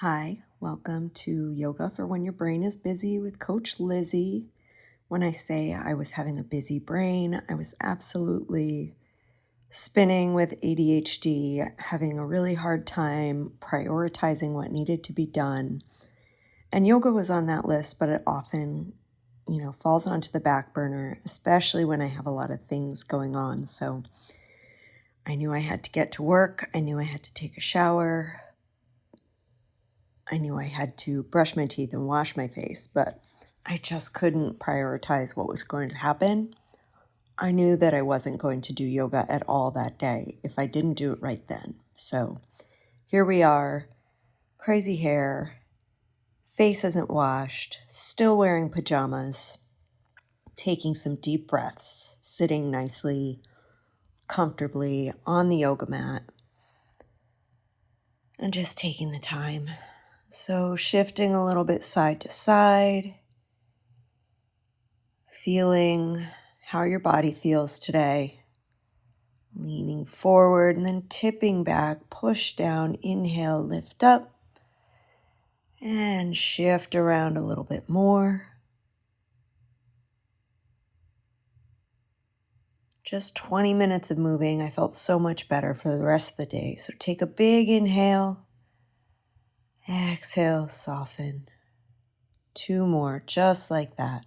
Hi, welcome to Yoga for When Your Brain is Busy with Coach Lizzie. When I say I was having a busy brain, I was absolutely spinning with ADHD, having a really hard time prioritizing what needed to be done. And yoga was on that list, but it often, falls onto the back burner, especially when I have a lot of things going on. So I knew I had to get to work. I knew I had to take a shower. I knew I had to brush my teeth and wash my face, but I just couldn't prioritize what was going to happen. I knew that I wasn't going to do yoga at all that day if I didn't do it right then. So here we are, crazy hair, face isn't washed, still wearing pajamas, taking some deep breaths, sitting nicely, comfortably on the yoga mat, and just taking the time. So shifting a little bit side to side, feeling how your body feels today. Leaning forward and then tipping back, push down, inhale, lift up, and shift around a little bit more. Just 20 minutes of moving. I felt so much better for the rest of the day. So take a big inhale, exhale, soften. 2 more, just like that.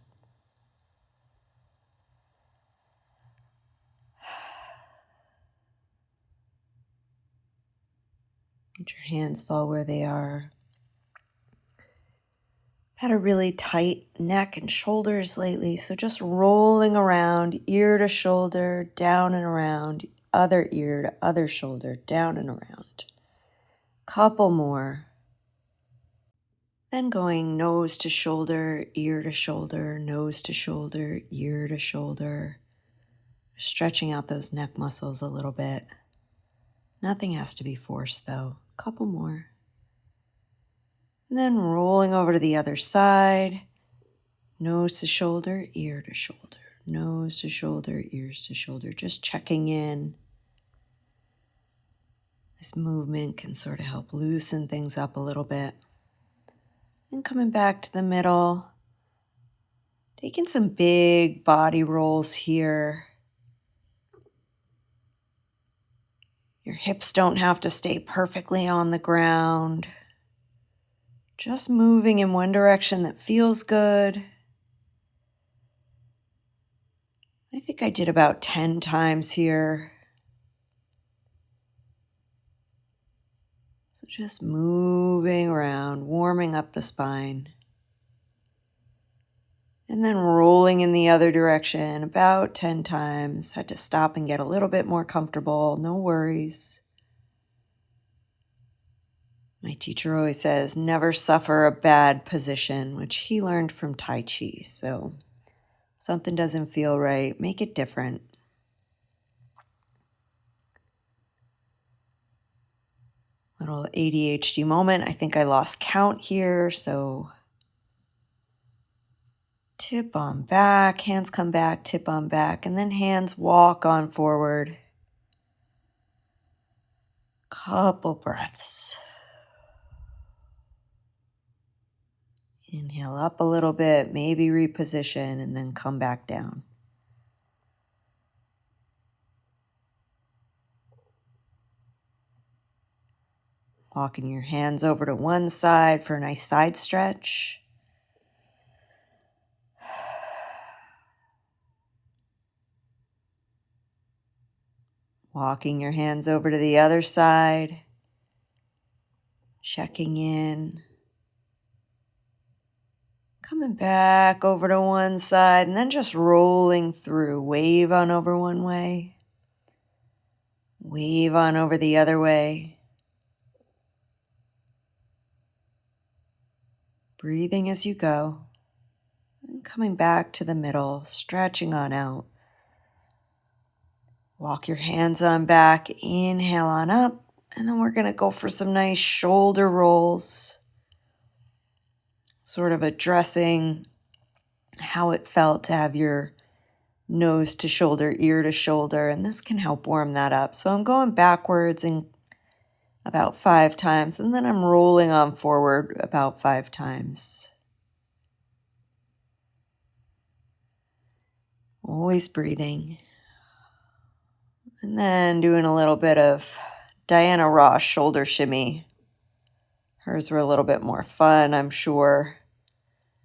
Let your hands fall where they are. I've had a really tight neck and shoulders lately, so just rolling around, ear to shoulder, down and around, other ear to other shoulder, down and around. Couple more. Then going nose to shoulder, ear to shoulder, nose to shoulder, ear to shoulder. Stretching out those neck muscles a little bit. Nothing has to be forced though. Couple more. And then rolling over to the other side. Nose to shoulder, ear to shoulder. Nose to shoulder, ears to shoulder. Just checking in. This movement can sort of help loosen things up a little bit. And coming back to the middle. Taking some big body rolls here. Your hips don't have to stay perfectly on the ground. Just moving in one direction that feels good. I think I did about 10 times here. So just moving around, warming up the spine. And then rolling in the other direction about 10 times. Had to stop and get a little bit more comfortable. No worries. My teacher always says, never suffer a bad position, which he learned from Tai Chi. So something doesn't feel right, make it different. Little ADHD moment. I think I lost count here, so tip on back, hands come back, tip on back, and then hands walk on forward. Couple breaths. Inhale up a little bit, maybe reposition, and then come back down. Walking your hands over to one side for a nice side stretch. Walking your hands over to the other side. Checking in. Coming back over to one side and then just rolling through. Wave on over one way. Wave on over the other way. Breathing as you go. And coming back to the middle, stretching on out. Walk your hands on back, inhale on up, and then we're going to go for some nice shoulder rolls. Sort of addressing how it felt to have your nose to shoulder, ear to shoulder, and this can help warm that up. So I'm going backwards and about 5 times, and then I'm rolling on forward about 5 times. Always breathing. And then doing a little bit of Diana Ross shoulder shimmy. Hers were a little bit more fun, I'm sure.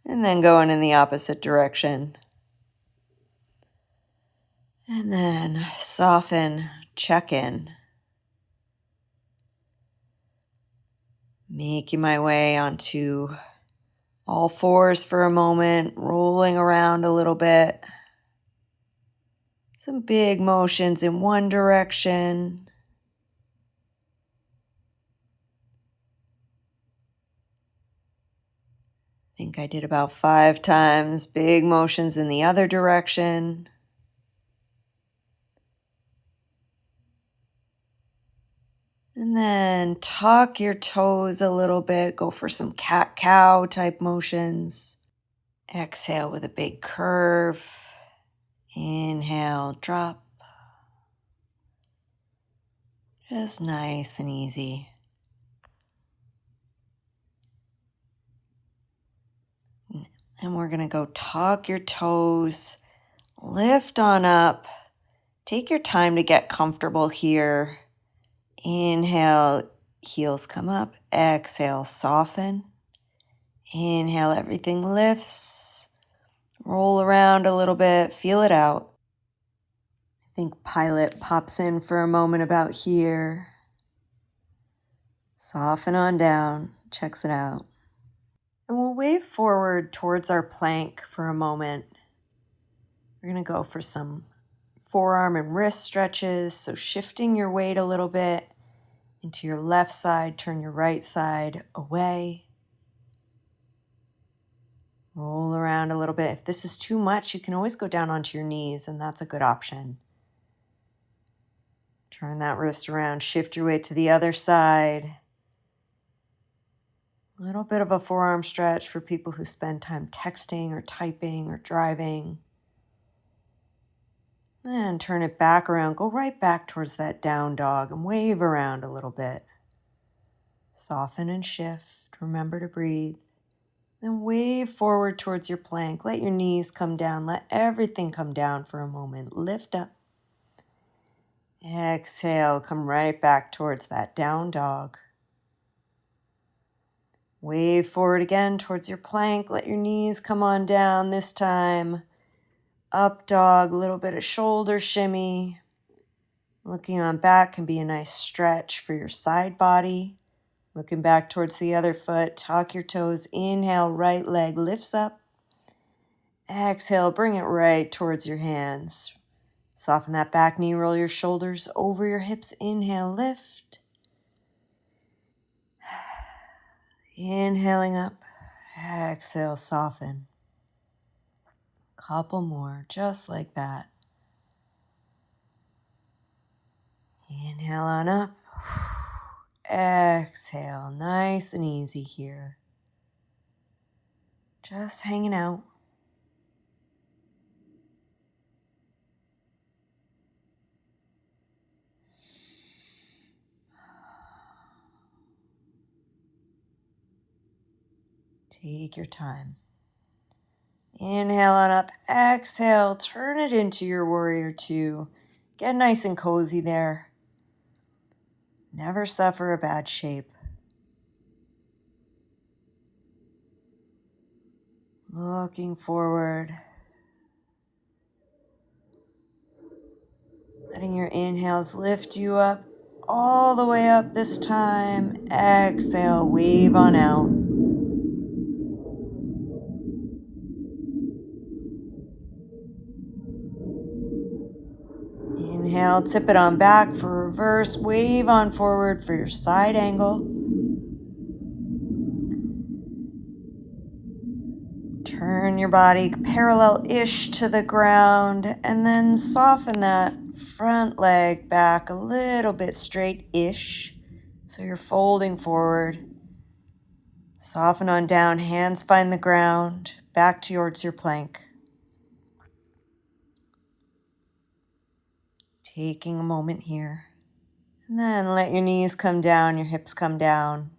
And then going in the opposite direction. And then soften, check in. Making my way onto all fours for a moment, rolling around a little bit. Some big motions in one direction. I think I did about 5 times. Big motions in the other direction. And then tuck your toes a little bit. Go for some cat-cow type motions. Exhale with a big curve. Inhale, drop. Just nice and easy. And we're going to go tuck your toes. Lift on up. Take your time to get comfortable here. Inhale, heels come up. Exhale, soften. Inhale, everything lifts. Roll around a little bit. Feel it out. I think Pilot pops in for a moment about here. Soften on down. Checks it out. And we'll wave forward towards our plank for a moment. We're going to go for some forearm and wrist stretches. So shifting your weight a little bit into your left side, turn your right side away. Roll around a little bit. If this is too much, you can always go down onto your knees, and that's a good option. Turn that wrist around, shift your weight to the other side. A little bit of a forearm stretch for people who spend time texting or typing or driving. And turn it back around. Go right back towards that down dog and wave around a little bit. Soften and shift. Remember to breathe. Then wave forward towards your plank. Let your knees come down. Let everything come down for a moment. Lift up. Exhale. Come right back towards that down dog. Wave forward again towards your plank. Let your knees come on down this time. Up dog, a little bit of shoulder shimmy. Looking on back can be a nice stretch for your side body. Looking back towards the other foot, tuck your toes. Inhale, right leg lifts up. Exhale, bring it right towards your hands. Soften that back knee, roll your shoulders over your hips. Inhale, lift. Inhaling up. Exhale, soften. Couple more, just like that. Inhale on up. Exhale, nice and easy here. Just hanging out. Take your time. Inhale on up. Exhale, turn it into your warrior two. Get nice and cozy there. Never suffer a bad shape. Looking forward. Letting your inhales lift you up all the way up this time. Exhale, wave on out. Inhale, tip it on back for reverse. Wave on forward for your side angle. Turn your body parallel-ish to the ground and then soften that front leg back a little bit straight-ish. So you're folding forward. Soften on down, hands find the ground, back towards your plank. Taking a moment here And then let your knees come down, your hips come down.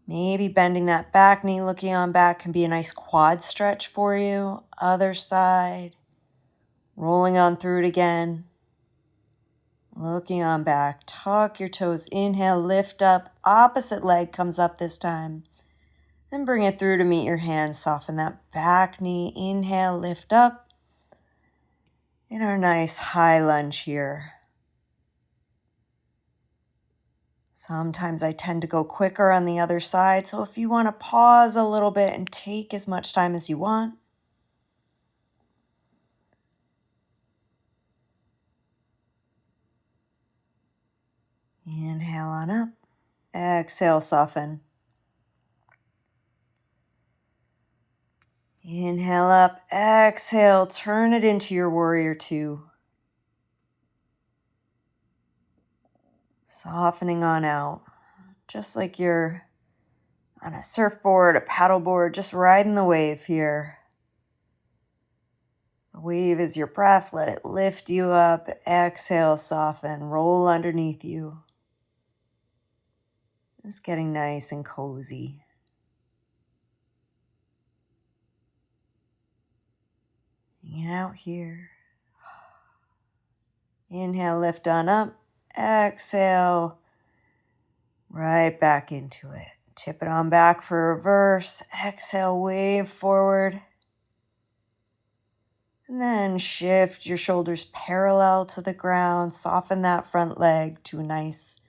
Maybe bending that back knee, looking on back can be a nice quad stretch for you. Other side. Rolling on through it again. Looking on back. Tuck your toes. Inhale, lift up. Opposite leg comes up this time. Then bring it through to meet your hands. Soften that back knee. Inhale, lift up. In our nice high lunge here. Sometimes I tend to go quicker on the other side, so if you want to pause a little bit and take as much time as you want. Inhale on up. Exhale, soften. Inhale up. Exhale, turn it into your warrior two. Softening on out. Just like you're on a surfboard, a paddleboard, just riding the wave here. The wave is your breath. Let it lift you up. Exhale, soften. Roll underneath you. Just getting nice and cozy. Hanging out here. Inhale, lift on up. Exhale, right back into it. Tip it on back for reverse. Exhale, wave forward. And then shift your shoulders parallel to the ground. Soften that front leg to a nice,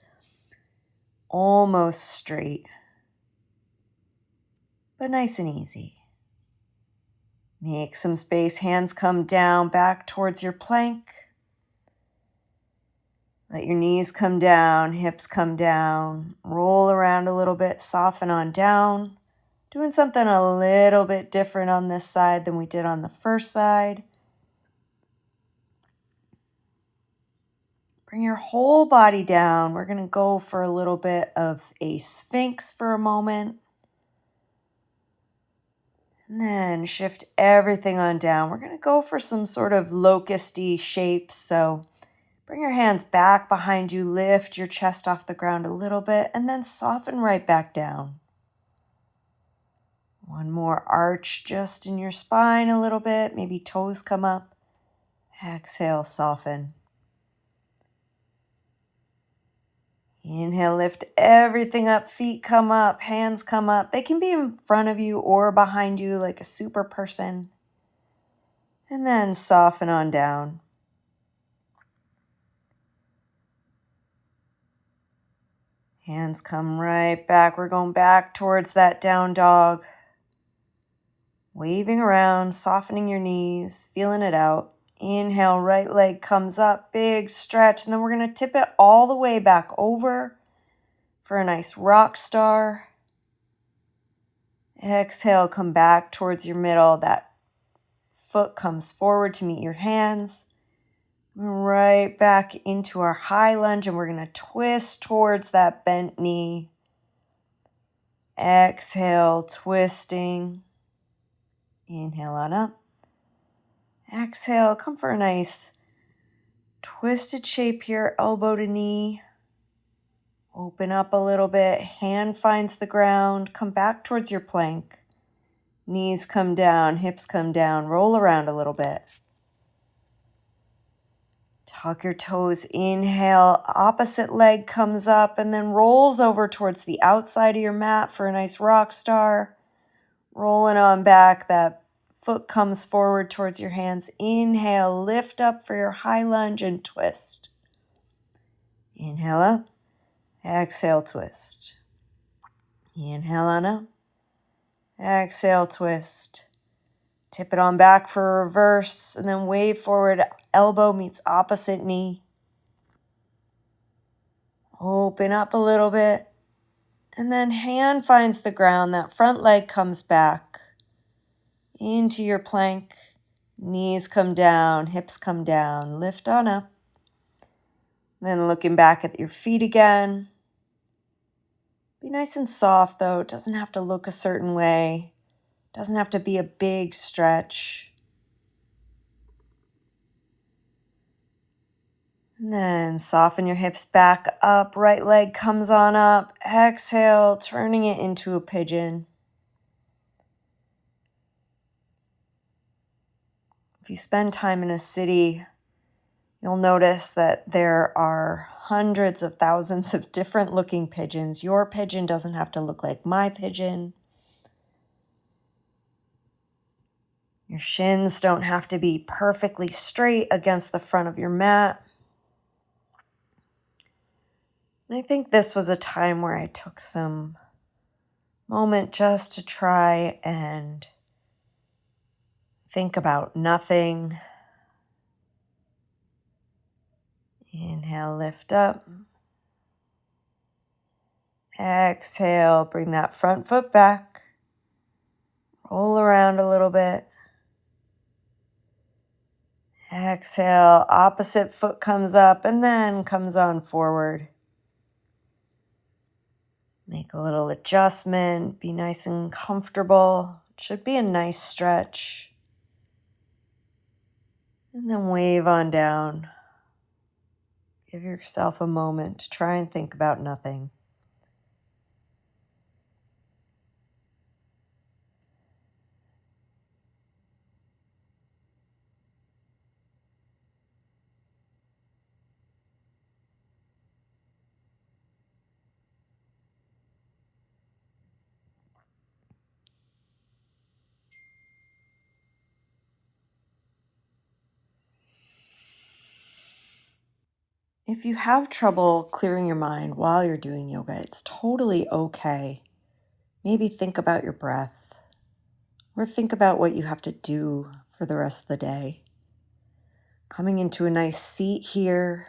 almost straight, but nice and easy. Make some space. Hands come down, back towards your plank. Let your knees come down, hips come down. Roll around a little bit, soften on down. Doing something a little bit different on this side than we did on the first side. Bring your whole body down. We're going to go for a little bit of a sphinx for a moment. And then shift everything on down. We're going to go for some sort of locust-y shapes. So bring your hands back behind you. Lift your chest off the ground a little bit. And then soften right back down. One more arch just in your spine a little bit. Maybe toes come up. Exhale, soften. Inhale, lift everything up. Feet come up, hands come up. They can be in front of you or behind you like a super person. And then soften on down. Hands come right back. We're going back towards that down dog. Waving around, softening your knees, feeling it out. Inhale, right leg comes up, big stretch, and then we're going to tip it all the way back over for a nice rock star. Exhale, come back towards your middle. That foot comes forward to meet your hands. Right back into our high lunge, and we're going to twist towards that bent knee. Exhale, twisting. Inhale on up. Exhale, come for a nice twisted shape here, elbow to knee. Open up a little bit, hand finds the ground, come back towards your plank. Knees come down, hips come down, roll around a little bit. Tuck your toes, inhale, opposite leg comes up and then rolls over towards the outside of your mat for a nice rock star. Rolling on back, that foot comes forward towards your hands. Inhale, lift up for your high lunge and twist. Inhale up. Exhale, twist. Inhale on up. Exhale, twist. Tip it on back for a reverse and then wave forward. Elbow meets opposite knee. Open up a little bit. And then hand finds the ground. That front leg comes back into your plank. Knees come down, hips come down. Lift on up. Then looking back at your feet again. Be nice and soft though. It doesn't have to look a certain way. It doesn't have to be a big stretch. And then soften your hips back up. Right leg comes on up. Exhale, turning it into a pigeon. If you spend time in a city, you'll notice that there are hundreds of thousands of different looking pigeons. Your pigeon doesn't have to look like my pigeon. Your shins don't have to be perfectly straight against the front of your mat. And I think this was a time where I took some moment just to try and think about nothing. Inhale, lift up. Exhale, bring that front foot back. Roll around a little bit. Exhale, opposite foot comes up and then comes on forward. Make a little adjustment, be nice and comfortable. It should be a nice stretch. And then wave on down. Give yourself a moment to try and think about nothing. If you have trouble clearing your mind while you're doing yoga, it's totally okay. Maybe think about your breath or think about what you have to do for the rest of the day. Coming into a nice seat here.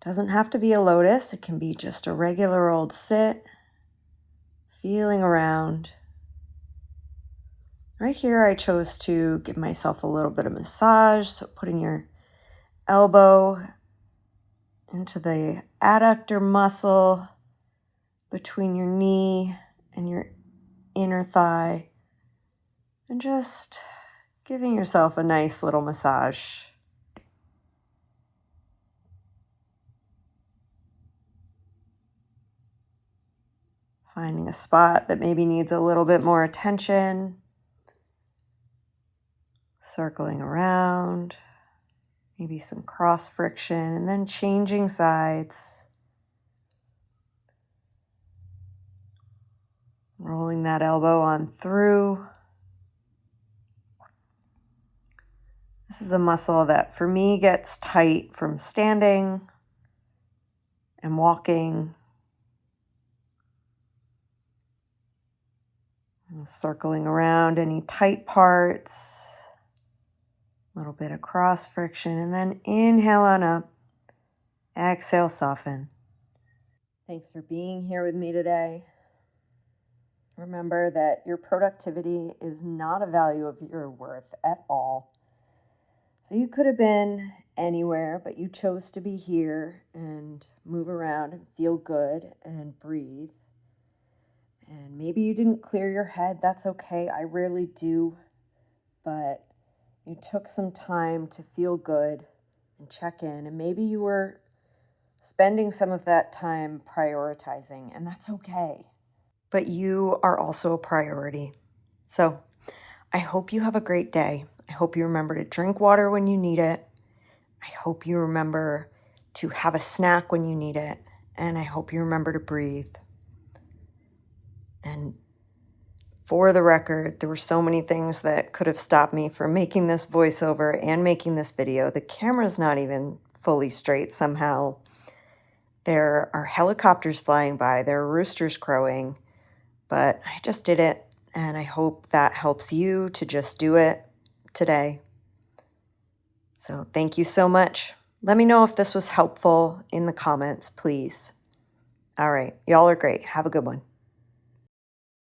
Doesn't have to be a lotus. It can be just a regular old sit. Feeling around. Right here, I chose to give myself a little bit of massage. So putting your elbow into the adductor muscle between your knee and your inner thigh. And just giving yourself a nice little massage. Finding a spot that maybe needs a little bit more attention. Circling around. Maybe some cross friction, and then changing sides. Rolling that elbow on through. This is a muscle that for me gets tight from standing and walking. And circling around any tight parts. A little bit of cross friction, and then inhale on up. Exhale, soften. Thanks for being here with me today. Remember that your productivity is not a value of your worth at all. So you could have been anywhere, but you chose to be here and move around and feel good and breathe. And maybe you didn't clear your head. That's okay. I rarely do. But you took some time to feel good and check in. And maybe you were spending some of that time prioritizing, and that's okay. But you are also a priority. So I hope you have a great day. I hope you remember to drink water when you need it. I hope you remember to have a snack when you need it. And I hope you remember to breathe. And for the record, there were so many things that could have stopped me from making this voiceover and making this video. The camera's not even fully straight somehow. There are helicopters flying by. There are roosters crowing. But I just did it. And I hope that helps you to just do it today. So thank you so much. Let me know if this was helpful in the comments, please. All right. Y'all are great. Have a good one.